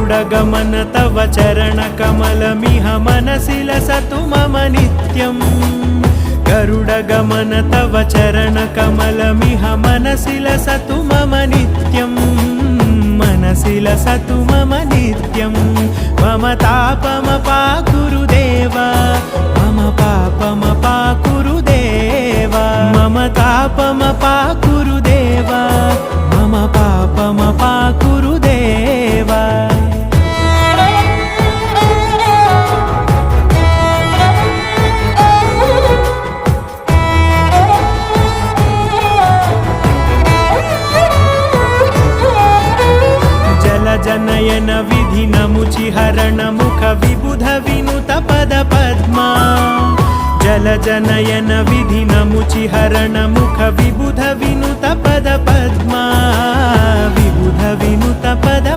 गरुडगमन तव चरणकमलमिह मनसि लसतु मम नित्यम् गरुडगमन तव चरणकमलमिह मनसि लसतु मम नित्यम् मनसि लसतु मम नित्यम् मम तापमपाकुरु देव मम पापमपाकुरु देव मम तापमपाकुरु देव मम पापमपाकुरु देव जनयन विधि नमुचिहरण मुख विबुध विनुत पद पद्मा जल जनयन विधि नमुचिहरण मुख विबुध विनुत पद पद्मा विबुध विनुत